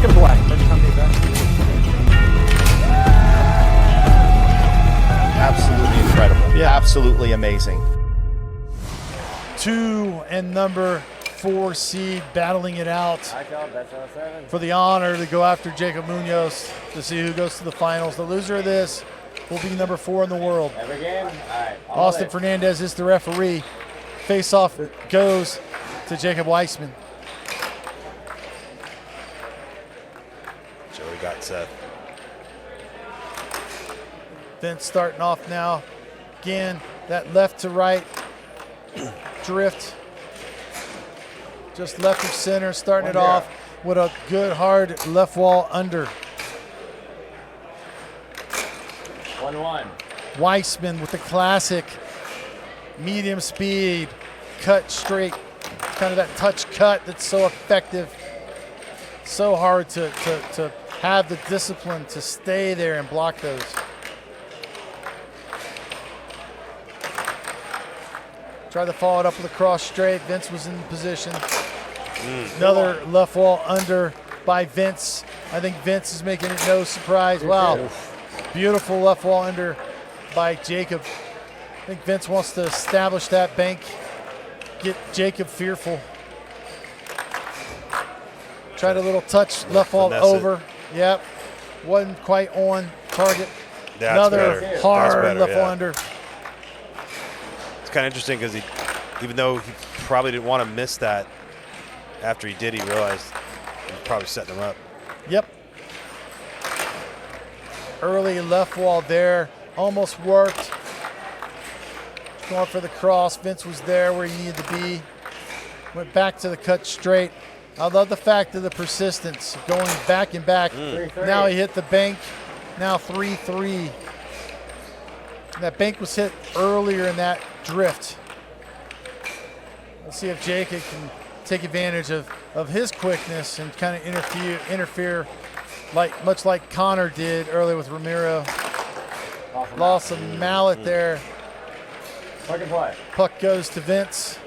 Puck and play. Absolutely incredible. Yeah. Absolutely amazing. 2 and number 4 seed battling it out for the honor to go after Jacob Munoz to see who goes to the finals. The loser of this will be number 4 in the world. Every game? All right. Austin Fernandez is the referee. Face-off goes to Jacob Weissman. Joey got Seth. Vince starting off now. Again, that left to right drift. Just left of center, starting it off with a good hard left wall under. 1-1. Weissman with the classic medium speed, cut straight, kind of that touch cut that's so effective. So hard to have the discipline to stay there and block those. Try to follow it up with a cross straight. Vince was in position. Another left wall under by Vince. I think Vince is making it no surprise. Wow. Beautiful left wall under by Jacob. I think Vince wants to establish that bank, get Jacob fearful. Tried a little touch, left wall over. Yep. Wasn't quite on target. That's Another better. hard That's better, left wall yeah. under. It's kind of interesting because even though he probably didn't want to miss that, after he did, he realized he was probably setting him up. Yep. Early left wall there, almost worked. Going for the cross. Vince was there where he needed to be. Went back to the cut straight. I love the fact of the persistence, going back and back. Now he hit the bank. Now 3-3. That bank was hit earlier in that drift. Let's see if Jacob can take advantage of his quickness and kind of interfere much like Connor did earlier with Ramiro. Lost a mallet there. Puck and play. Puck goes to Vince.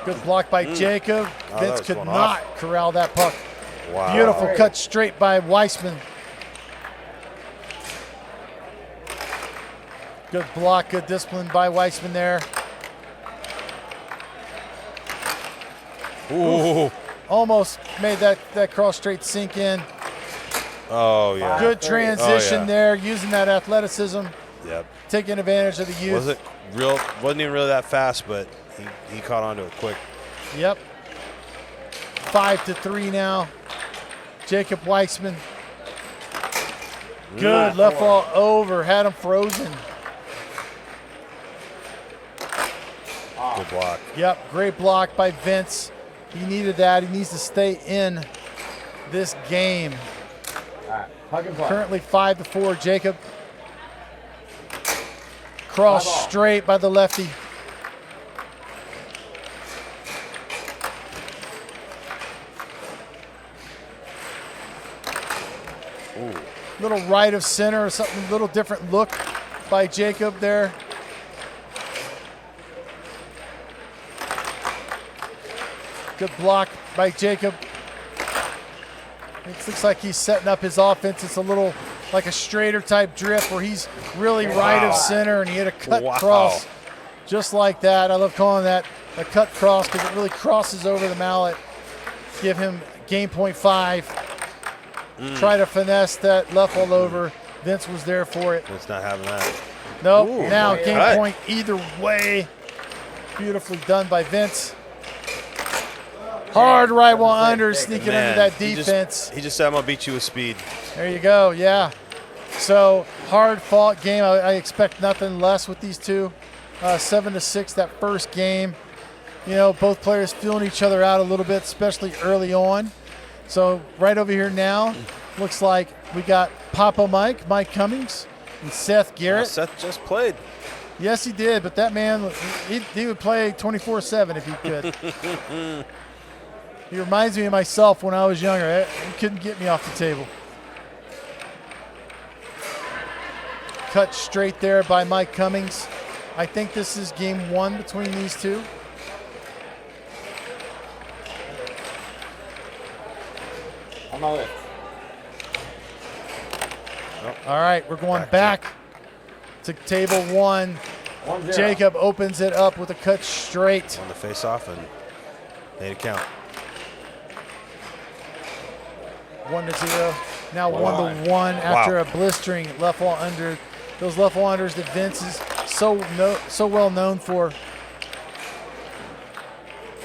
Good block by Jacob. Oh, Vince that was could going not off. corral that puck. Wow. Beautiful cut straight by Weissman. Good block, good discipline by Weissman there. Ooh. Almost made that cross straight sink in. Oh, yeah. Good transition Oh, yeah. there, using that athleticism, Yep. taking advantage of the youth. Wasn't even really that fast, but he caught on to it quick. Yep. 5-3 now. Jacob Weissman. Good left wall over, had him frozen. Good block. Yep, great block by Vince. He needed that. He needs to stay in this game. All right. Puck and play. Currently 5-4, Jacob. Cross straight by the lefty. Ooh. Little right of center, something a little different look by Jacob there. Good block by Jacob. It looks like he's setting up his offense. It's a little like a straighter type drift where he's really right of center and he hit a cut cross just like that. I love calling that a cut cross because it really crosses over the mallet. Give him game point 5. Try to finesse that left all over. Vince was there for it. It's not having that. Nope. Ooh, now great game cut. point either way. Beautifully done by Vince. Hard right wall under, sneaking Man, under that he defense. He just said, I'm going to beat you with speed. There you go, yeah. So hard fought game. I expect nothing less with these two. 7-6 that first game. You know, both players feeling each other out a little bit, especially early on. So right over here now, looks like we got Papa Mike Cummings, and Seth Garrett. Seth just played. Yes, he did, but that man, he would play 24/7 if he could. He reminds me of myself when I was younger. He couldn't get me off the table. Cut straight there by Mike Cummings. I think this is game 1 between these two. On my list. All right, we're going back to table one. 1-0. Jacob opens it up with a cut straight. On the face-off and made it count. 1-0. Now 1-1. 1-1 after Wow. a blistering left wall under. Those left wall unders that Vince is so well known for.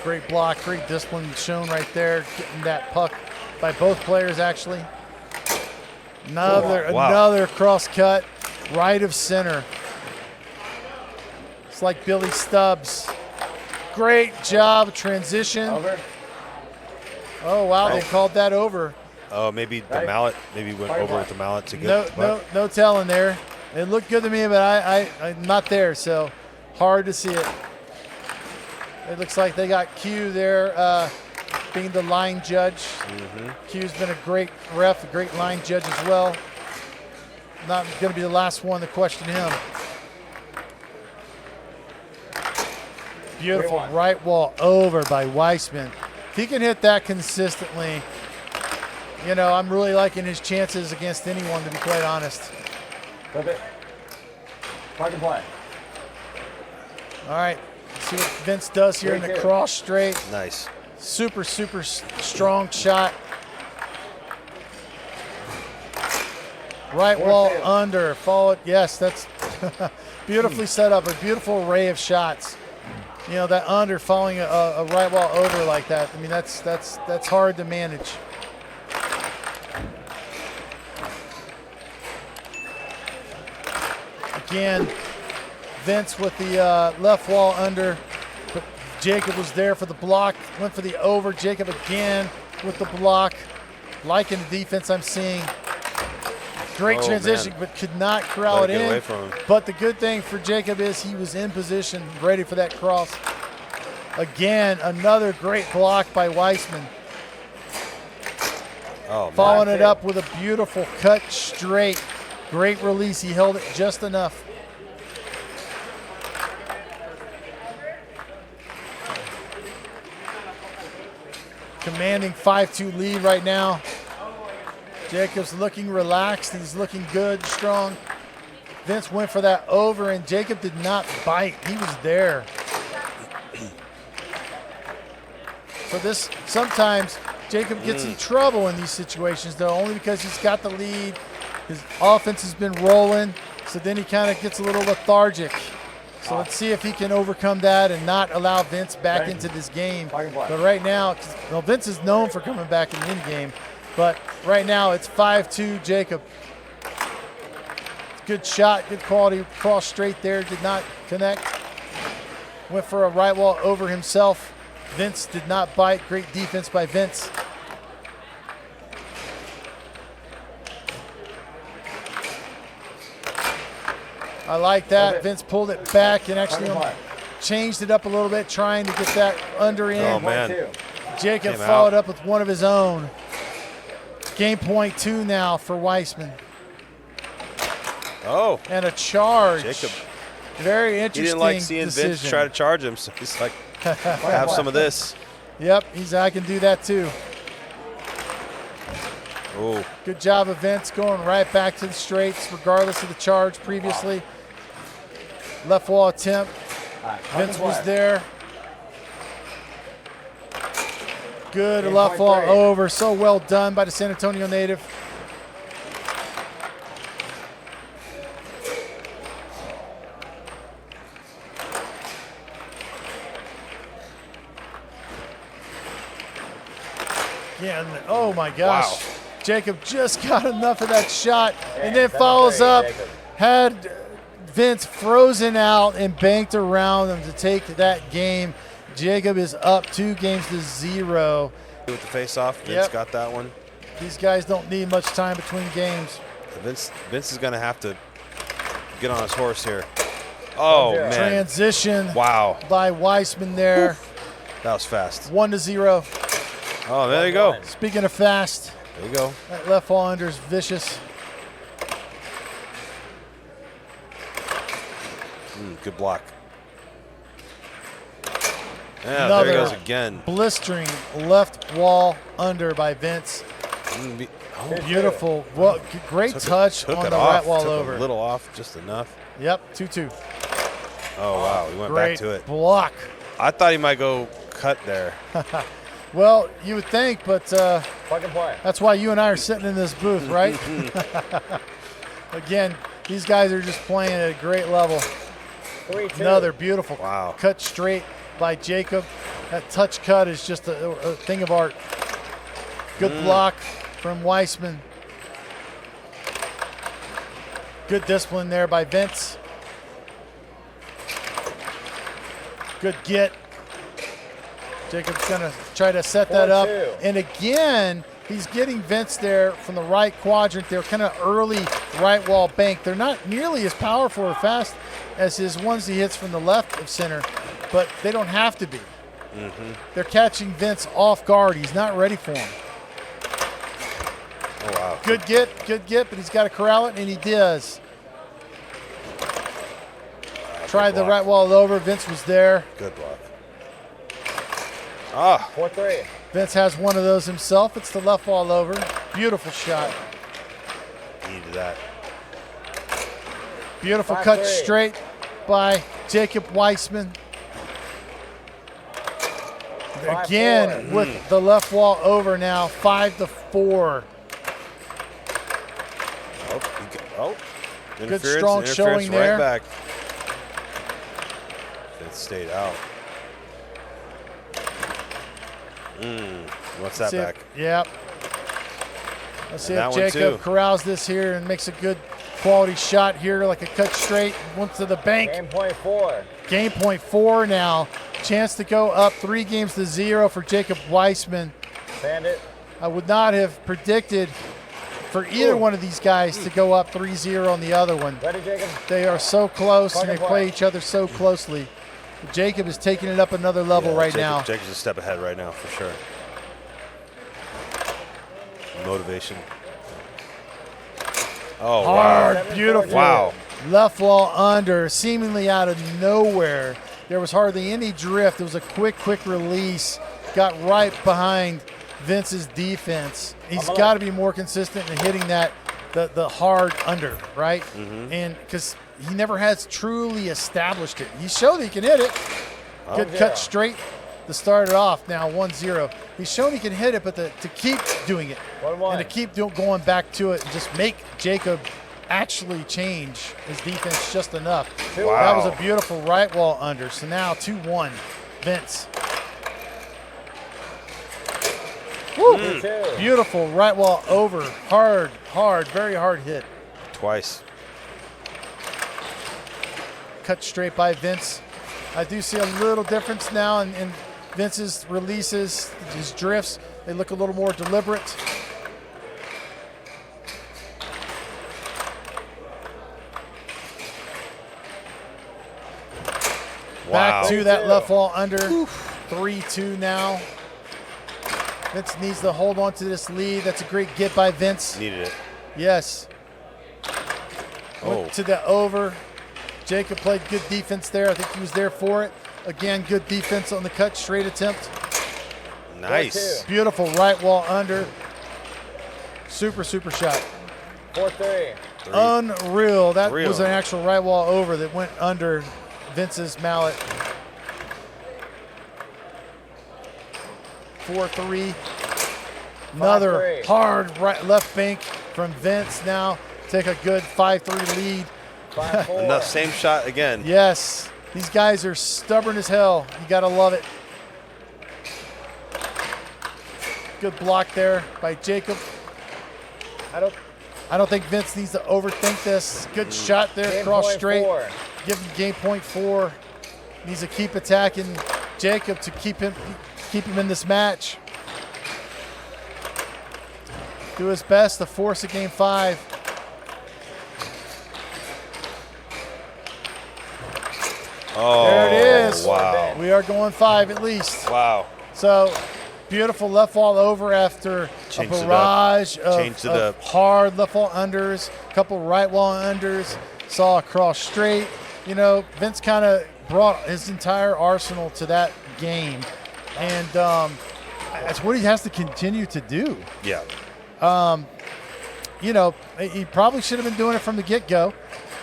Great block, great discipline shown right there, getting that puck by both players actually. Another cross cut, right of center. It's like Billy Stubbs. Great job, transition. Over. Oh wow, they called that over. Oh, maybe the Right. mallet. Maybe went over with the mallet to get the puck. No telling there. It looked good to me, but I'm not there, so hard to see it. It looks like they got Q there being the line judge. Q's been a great ref, a great line judge as well. Not going to be the last one to question him. Beautiful 3-1. right wall over by Weissman. If he can hit that consistently, you know, I'm really liking his chances against anyone, to be quite honest. Flip it. Plug and play. All right, see what Vince does here in the 3-2. cross straight. Nice. Super strong shot. Right 4-2. wall under, followed. Yes, that's beautifully set up. A beautiful array of shots. You know, that under following a right wall over like that. I mean, that's hard to manage. Again, Vince with the left wall under, but Jacob was there for the block, went for the over. Jacob again with the block. Liking the defense I'm seeing. Great transition, man. but could not corral Let it it get in. away from him. But the good thing for Jacob is he was in position, ready for that cross. Again, another great block by Weissman. Oh, man. Following it up with a beautiful cut straight. Great release. He held it just enough. Commanding 5-2 lead right now. Jacob's looking relaxed. He's looking good, strong. Vince went for that over, and Jacob did not bite. He was there. So this, sometimes Jacob gets in trouble in these situations, though, only because he's got the lead. His offense has been rolling, so then he kind of gets a little lethargic. So let's see if he can overcome that and not allow Vince back into this game. But right now, well, Vince is known for coming back in the end game, but right now it's 5-2 Jacob. Good shot, good quality cross straight there, did not connect. Went for a right wall over himself. Vince did not bite. Great defense by Vince. I like that. Vince pulled it back and actually changed it up a little bit, trying to get that under in. Oh, man. Jacob Came followed out. up with one of his own. Game point 2 now for Weissman. Oh, And a charge. Jacob. Very He interesting didn't like seeing decision. Vince try to charge him, so he's like, have some of this. Yep, I can do that too. Oh, Good job of Vince going right back to the straights, regardless of the charge previously. Left wall attempt. Vince was there. Good Game left point wall 3. over. So well done by the San Antonio native. Again, oh my gosh. Wow. Jacob just got enough of that shot and then 7-3, follows up. Jacob. Had Vince frozen out and banked around him to take that game. Jacob is up 2-0. with the face-off. Vince Yep. got that one. These guys don't need much time between games. Vince is going to have to get on his horse here. Oh, man. Transition Wow. by Weissman there. That was fast. 1-0. Oh, there you go. Speaking of fast, There you go. that left wall under is vicious. Good block. Yeah, Another there he goes again. blistering left wall under by Vince. Beautiful. Well, great touch took on it the off, right wall took over. a little off, just enough. Yep, 2-2. Oh, wow. He went Great back to it. block. I thought he might go cut there. Well, you would think, but Plug and play. that's why you and I are sitting in this booth, right? Again, these guys are just playing at a great level. 3-2. Another beautiful Wow. cut straight by Jacob. That touch cut is just a thing of art. Good block from Weissman. Good discipline there by Vince. Good get. Jacob's going to try to set that up. 4-2. And again, he's getting Vince there from the right quadrant. They're kind of early right wall bank. They're not nearly as powerful or fast as his ones he hits from the left of center, but they don't have to be. They're catching Vince off guard. He's not ready for him. Oh, wow. Good get, but he's got to corral it, and he does. Tried the block. right wall over. Vince was there. Good block. Ah, 4-3. Vince has one of those himself. It's the left wall over. Beautiful shot. needed that. Beautiful cut 5-3. straight by Jacob Weissman. 5-4. Again with the left wall over now, 5-4. Interference, strong interference showing there. Right back. It stayed out. What's that See if- back? Yep. Let's see And if that one Jacob too. corrals this here and makes a good quality shot here, like a cut straight, went to the bank. Game point 4. Game point 4 now. Chance to go up 3-0 for Jacob Weissman. Bandit. I would not have predicted for either one of these guys to go up 3-0 on the other one. Ready, Jacob? They are so close and they Plug and play play. each other so closely. Jacob is taking it up another level right now. Jacob's a step ahead right now for sure. Motivation. Oh, Hard, wow. beautiful. Wow. Left wall under, seemingly out of nowhere. There was hardly any drift. It was a quick release. Got right behind Vince's defense. He's got to be more consistent in hitting that, the hard under, right? And because he never has truly established it. He showed he can hit it. Good cut straight to start it off. Now 1-0. He's shown he can hit it, but to keep doing it 1-1. and to keep going back to it and just make Jacob actually change his defense just enough. Wow. That was a beautiful right wall under. So now 2-1, Vince. Woo. 2-2. Beautiful right wall over. Hard, very hard hit. Twice. Cut straight by Vince. I do see a little difference now in Vince's releases, his drifts. They look a little more deliberate. Wow. Back to that left wall under. 3-2 now. Vince needs to hold on to this lead. That's a great get by Vince. Needed it. Yes. Oh. Went to the over. Jacob played good defense there. I think he was there for it. Again, good defense on the cut straight attempt. Nice. Beautiful right wall under. Super shot. 4-3. Unreal. That Real. was an actual right wall over that went under Vince's mallet. 4-3. Another 5-3. hard right left bank from Vince now. Take a good 5-3 lead. 5-4. Enough. Same shot again. Yes, these guys are stubborn as hell. You gotta love it. Good block there by Jacob. I don't think Vince needs to overthink this. Good shot there, Game cross point straight. 4. Give him game point 4. Needs to keep attacking Jacob to keep him in this match. Do his best to force a game 5. Oh, There it is. Wow. We are going 5 at least. Wow. So beautiful left wall over after Changed a it up. barrage Changed it of up. hard left wall unders, a couple right wall unders, saw a cross straight. You know, Vince kind of brought his entire arsenal to that game. And that's what he has to continue to do. Yeah. You know, he probably should have been doing it from the get-go.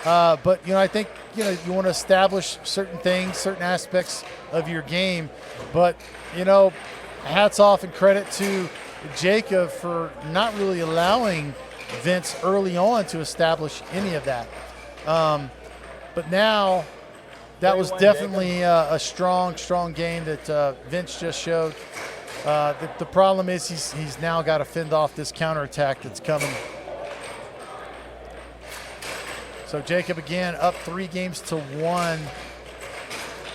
But, you know, I think, you know, you want to establish certain things, certain aspects of your game. But, you know, hats off and credit to Jacob for not really allowing Vince early on to establish any of that. But now that was definitely a strong game that Vince just showed. The problem is he's now got to fend off this counterattack that's coming. So Jacob again up 3-1.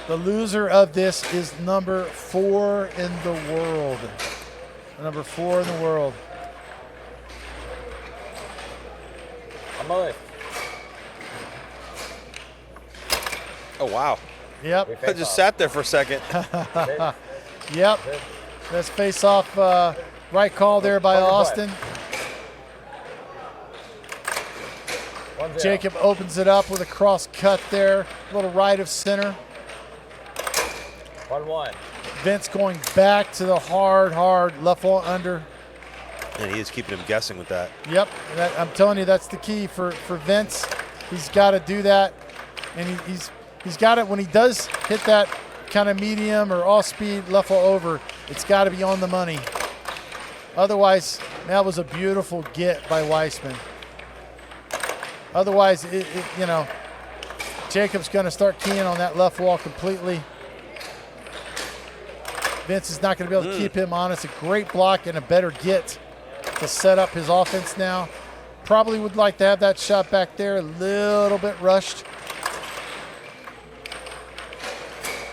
The loser of this is number 4 in the world. Number 4 in the world. Oh, wow. Yep. I just sat there for a second. Yep. Let's face off. Right call there by Austin. Jacob opens it up with a cross cut there. A little right of center. 1-1. Vince going back to the hard left wall under. And he is keeping him guessing with that. Yep. I'm telling you, that's the key for Vince. He's got to do that. And he's got it when he does hit that kind of medium or off speed left wall over. It's got to be on the money. Otherwise, that was a beautiful get by Weissman. Otherwise, you know, Jacob's going to start keying on that left wall completely. Vince is not going to be able to keep him honest. A great block and a better get to set up his offense now. Probably would like to have that shot back there, a little bit rushed.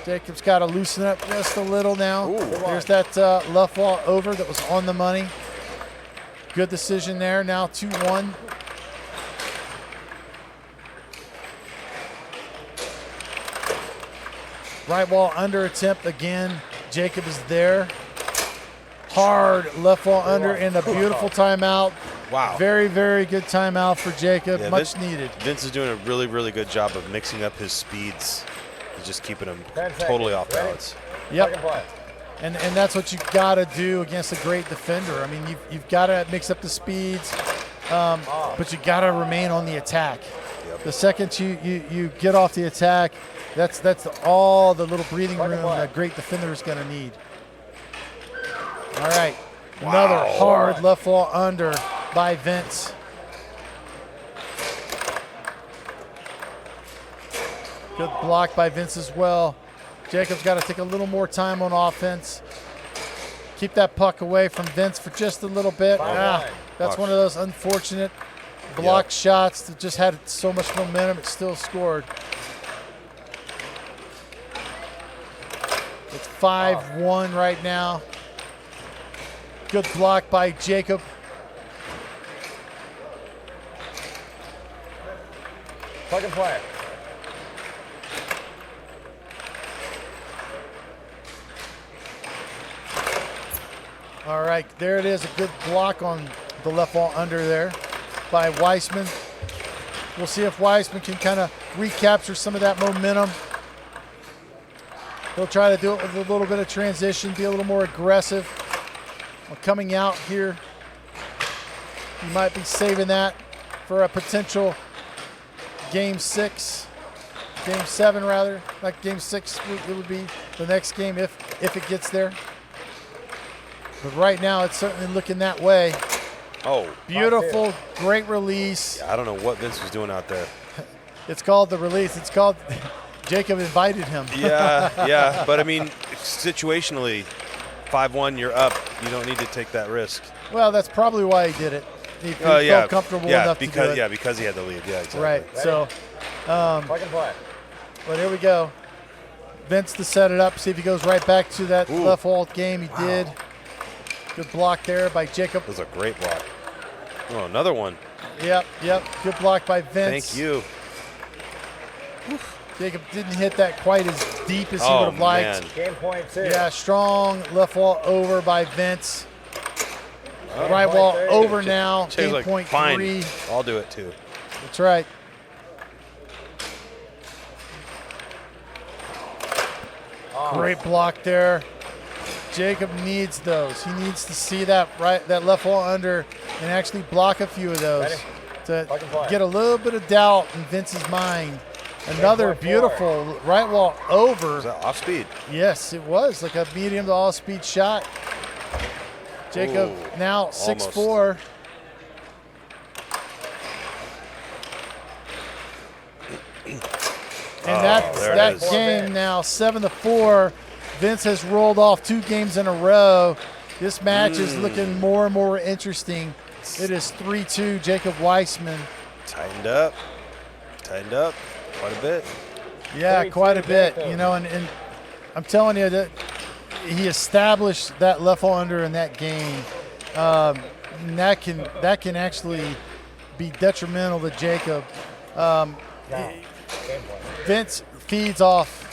Jacob's got to loosen up just a little now. There's that left wall over that was on the money. Good decision there. Now 2-1. Right wall under attempt again. Jacob is there. Hard left wall under and a beautiful timeout. Wow. Very, very good timeout for Jacob. Yeah, Much needed. Vince is doing a really, really good job of mixing up his speeds. He's just keeping him totally off balance. Yep. And that's what you've got to do against a great defender. I mean, you've got to mix up the speeds, but you got to remain on the attack. Yep. The second you get off the attack, that's all the little breathing room that great defender is going to need. All right, another hard left wall under by Vince. Good block by Vince as well. Jacob's got to take a little more time on offense. Keep that puck away from Vince for just a little bit. That's one of those unfortunate block shots that just had so much momentum, it still scored. It's 5-1 right now. Good block by Jacob. Plug and play. All right, there it is. A good block on the left wall under there by Weissman. We'll see if Weissman can kind of recapture some of that momentum. He'll try to do it with a little bit of transition, be a little more aggressive. Coming out here, you might be saving that for a potential game 7 rather. Like game 6, it would be the next game if it gets there. But right now, it's certainly looking that way. Oh, beautiful, great release. Yeah, I don't know what Vince was doing out there. It's called the release. It's called Jacob invited him. Yeah, but I mean, situationally, 5-1, you're up. You don't need to take that risk. Well, that's probably why he did it. He felt comfortable enough to do it. Yeah, because he had the lead. Yeah, exactly. Right. So, Plug and play. but here we go. Vince to set it up. See if he goes right back to that left wall game. He did. Good block there by Jacob. That was a great block. Oh, another one. Yep. Good block by Vince. Thank you. Jacob didn't hit that quite as deep as he would have liked. Man. Game point 2. Yeah, strong left wall over by Vince. Right wall over now. Game like, point fine. 3. I'll do it too. That's right. Great block there. Jacob needs those. He needs to see that left wall under and actually block a few of those Ready? to Plug and play. get a little bit of doubt in Vince's mind. Another beautiful right wall over. Was that off speed? Yes, it was like a medium to all speed shot. Jacob Ooh, now 6'4". And there it that is. game now 7-4. Vince has rolled off 2 games in a row. This match is looking more and more interesting. It is 3-2 Jacob Weissman. Tightened up quite a bit. Yeah, 3-2 quite a bit. Jacob. You know, and I'm telling you that he established that left under in that game. And that can actually be detrimental to Jacob. Vince feeds off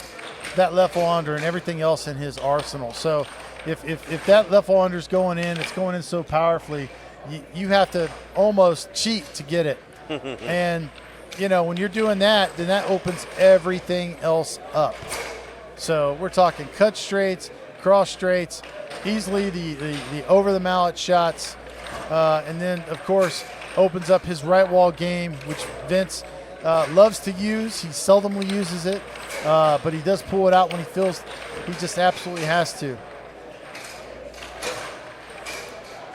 that left under and everything else in his arsenal. So if that left under is going in, it's going in so powerfully, you have to almost cheat to get it. And you know, when you're doing that, then that opens everything else up. So we're talking cut straights, cross straights, easily the over the mallet shots, and then of course opens up his right wall game, which Vince loves to use. He seldomly uses it, but he does pull it out when he feels he just absolutely has to.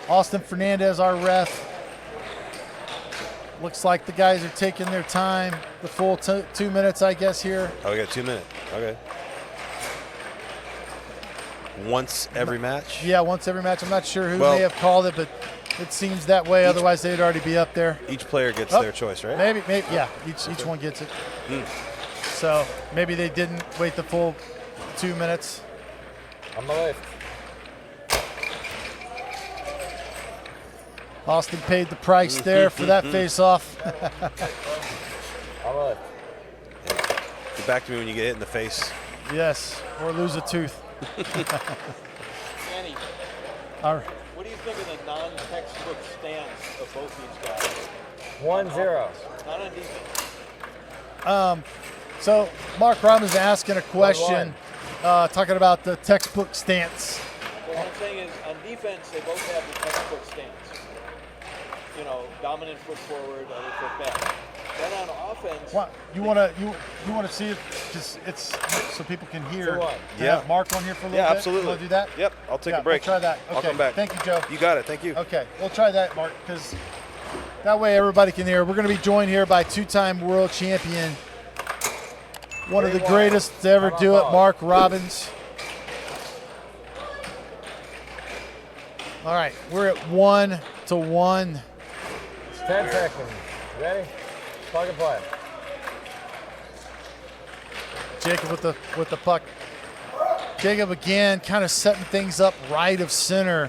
Austin Fernandez, our ref. Looks like the guys are taking their time, the full 2 minutes, I guess, here. Oh, we got 2 minutes. Okay. Once every match? Yeah, once every match. I'm not sure who Well- may have called it, but it seems that way. Otherwise, they'd already be up there. Each player gets Oh, their choice, right? Maybe, yeah. Each one gets it. So maybe they didn't wait the full 2 minutes. On the left. Austin paid the price there for that face-off. On the left. Get back to me when you get hit in the face. Yes, or lose a tooth. Danny, All right. what do you think of the non-textbook stance of both these guys? 1-0. Not on defense. So Mark Robbins asking a question, talking about the textbook stance. But what I'm saying is, on defense, they both have the textbook stance. You know, dominant foot forward, other foot back. Then on offense, What you want to see it because it's so people can hear. 2-1. Can I Yeah. have Mark on here for a little Yeah, bit. absolutely. You want to do that? Yep, I'll take Yeah, a break. We'll try that. Okay. I'll come back. Thank you, Joe. You got it. Thank you. Okay, we'll try that, Mark, because that way everybody can hear. We're going to be joined here by 2-time world champion, one of the 3-1. greatest to ever do it, Ball. Mark Robbins. All right, we're at 1-1. 10 seconds. Ready? Plug and play. Jacob with the puck. Jacob again, kind of setting things up right of center.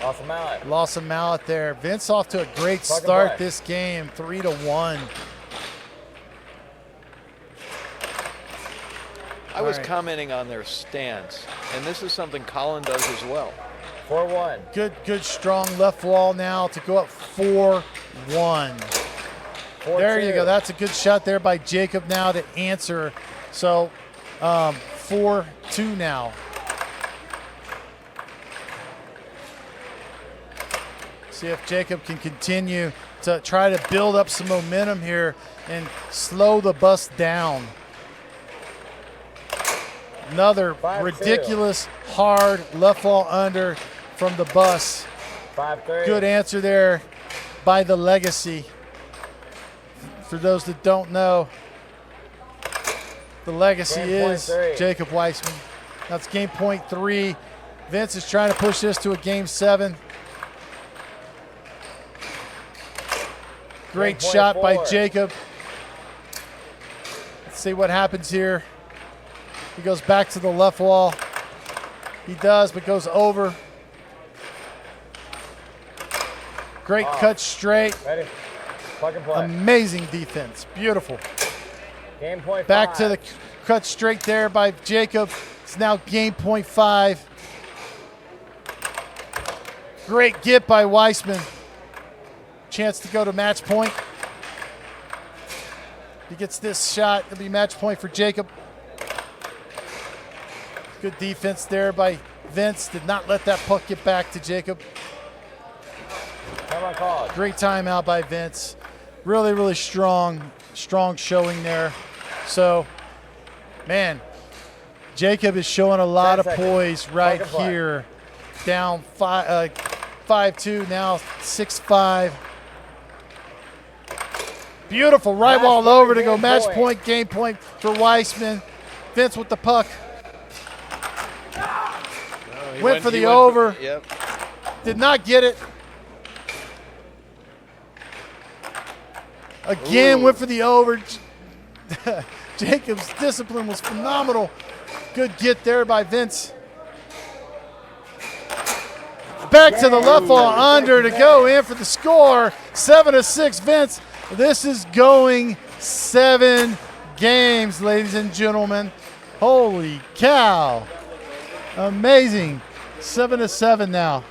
Off the mallet. Lost a mallet there. Vince off to a great Plug and start play. this game, 3-1. I was right. commenting on their stance, and this is something Colin does as well. 4-1. Good strong left wall now to go up 4-1. 4-2. There you go. That's a good shot there by Jacob now to answer. So 4-2 now. See if Jacob can continue to try to build up some momentum here and slow the bus down. Another 5-2. ridiculous hard left wall under from the bus. 5-3. Good answer there by the Legacy. For those that don't know, the Legacy Game point is 3. Jacob Weissman. That's game point 3. Vince is trying to push this to a game 7. Great Game point shot by 4. Jacob. Let's see what happens here. He goes back to the left wall. He does, but goes over. Great cut straight. Ready? Plug and play. Amazing defense. Beautiful. Game point Back 5. to the cut straight there by Jacob. It's now game point 5. Great get by Weissman. Chance to go to match point. He gets this shot. It'll be match point for Jacob. Good defense there by Vince. Did not let that puck get back to Jacob. Timeout called. Great timeout by Vince. Really, really strong showing there. So, man, Jacob is showing a lot of 10 seconds. poise right Fucking play. here. Down 5-2, now 6-5. Beautiful right Match wall point, over to go game match point. point, game point for Weissman. Vince with the puck. He Went for the he over. Yep. Did not get it. Again, went for the over. Jacob's discipline was phenomenal. Good get there by Vince. Back to the left wall under to go in for the score. 7-6, Vince. This is going 7 games, ladies and gentlemen. Holy cow. Amazing. 7-7 now.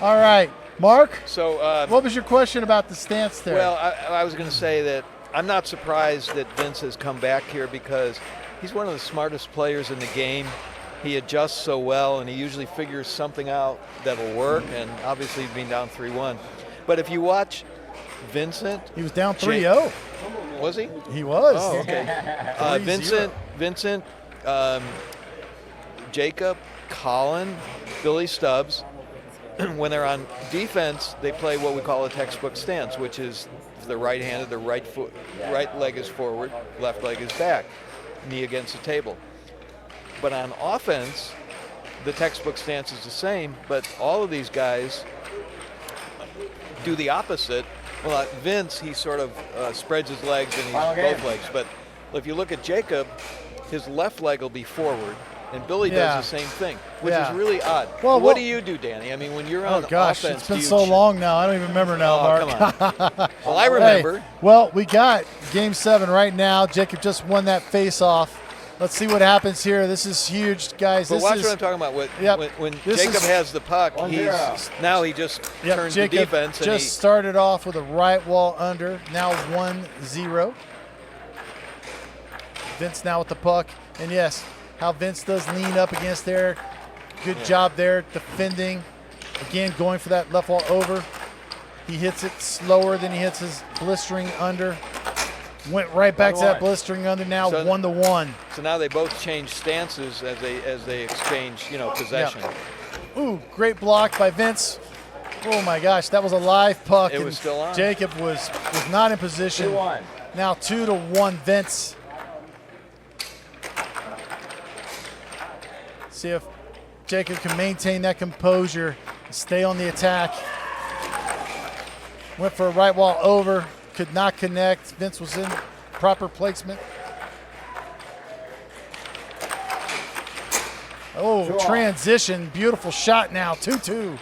All right, Mark, So, what was your question about the stance there? well, I was going to say that I'm not surprised that Vince has come back here because he's one of the smartest players in the game. He adjusts so well, and he usually figures something out that'll work, and obviously being down 3-1. But if you watch Vincent, he was down 3-0. was he? He was. Oh, okay. 3-0. Vincent, Jacob, Colin, Billy Stubbs, when they're on defense, they play what we call a textbook stance, which is the right-handed, the right leg is forward, left leg is back, knee against the table. But on offense, the textbook stance is the same, but all of these guys do the opposite. Well, Vince, he sort of spreads his legs and he's Final game. both legs. But if you look at Jacob, his left leg will be forward, and Billy Yeah. does the same thing, which Yeah. is really odd. Well, what well- do you do, Danny? I mean, when you're Oh on gosh, offense, it's been do you so long now. I don't even remember now, Oh, Mark. come on. Well, I remember. Hey, well, we got Game 7 right now. Jacob just won that face-off. Let's see what happens here. This is huge, guys. But This watch is what I'm talking about. Yep. When This Jacob is- has the puck, 1-0. now he just Yep, turns Jacob to defense. And just started off with a right wall under. Now 1-0. Vince now with the puck. And yes, how Vince does lean up against there. Good job there defending. Again, going for that left wall over. He hits it slower than he hits his blistering under. Went right back to that 1-1. blistering under now, So- 1-1. so now they both change stances as they exchange, possession. Ooh, great block by Vince. Oh my gosh, that was a live puck. It and was still on. Jacob was not in position. 2-1. Now 2-1 Vince. See if Jacob can maintain that composure and stay on the attack. Went for a right wall over, could not connect. Vince was in proper placement. Oh, 2-1. transition, beautiful shot now, 2-2.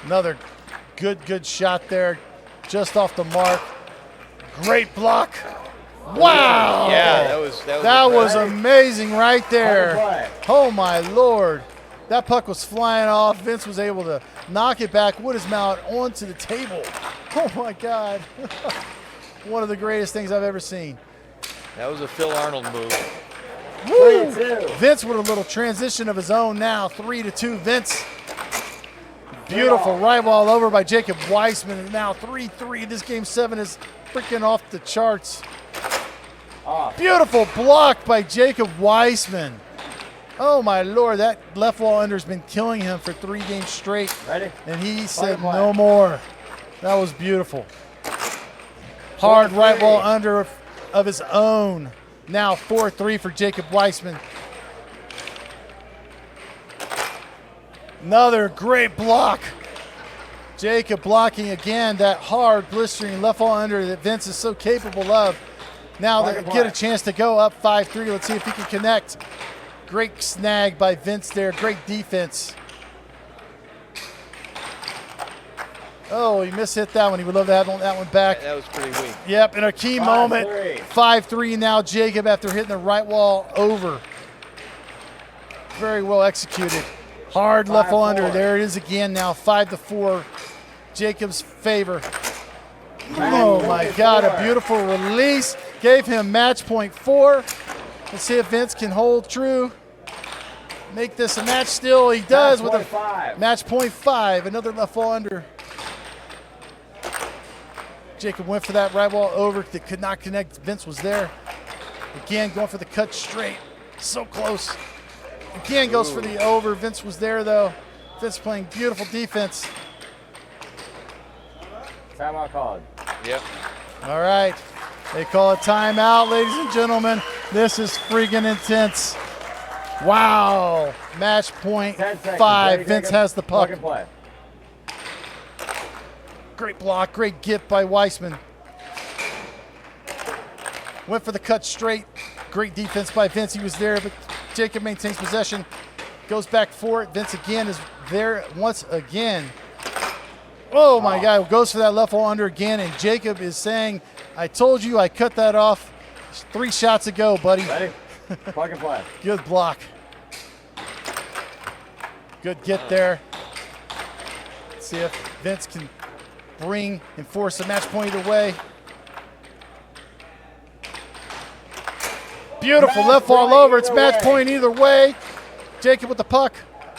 Another good shot there, just off the mark. Great block. Wow. Yeah, that was amazing right there. Play. Oh my Lord. That puck was flying off. Vince was able to knock it back with his mouth onto the table. Oh my God. One of the greatest things I've ever seen. That was a Phil Arnold move. Woo! 3-2. Vince with a little transition of his own now. 3-2 Vince. Beautiful right wall over by Jacob Weissman. And now 3-3. This game 7 is freaking off the charts. Off. Beautiful block by Jacob Weissman. Oh my Lord, that left wall under has been killing him for 3 games straight. Ready? And he said play. no more. That was beautiful. Hard right wall under of his own. Now 4-3 for Jacob Weissman. Another great block. Jacob blocking again that hard blistering left wall under that Vince is so capable of. Now they get a chance to go up 5-3. Let's see if he can connect. Great snag by Vince there. Great defense. Oh, he mishit that one. He would love to have that one back. That was pretty weak. Yep, in a key 5-3. moment. 5-3 now, Jacob, after hitting the right wall over. Very well executed. Hard left wall under. 5-4. There it is again now. 5-4. Jacob's favor. Oh my God, a beautiful release. Gave him match point 4. Let's see if Vince can hold true. make this a match still. He does with a .5. match point 5. Another left wall under. Jacob went for that right wall over that could not connect. Vince was there. Again, going for the cut straight. So close. Again, goes for the over. Vince was there, though. Vince playing beautiful defense. Timeout called. Yep. All right. They call a timeout, ladies and gentlemen. This is freaking intense. Wow. Match point 10 seconds. 5. Ready, Vince Jacob? has the puck. Plug and play. Great block, great get by Weissman. Went for the cut straight. Great defense by Vince. He was there, but Jacob maintains possession. Goes back for it. Vince again is there once again. Oh my God, goes for that left wall under again, and Jacob is saying, I told you I cut that off 3 shots ago, buddy. Ready? Plug and play. Good block. Good get there. Let's see if Vince can bring and force a match point either way. Beautiful Match left wall point over. It's either match way. point either way. Jacob with the puck.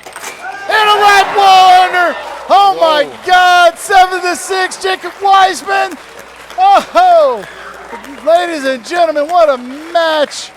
And a right wall under. Oh my God. 7-6. Jacob Weissman. Oh, ladies and gentlemen, what a match.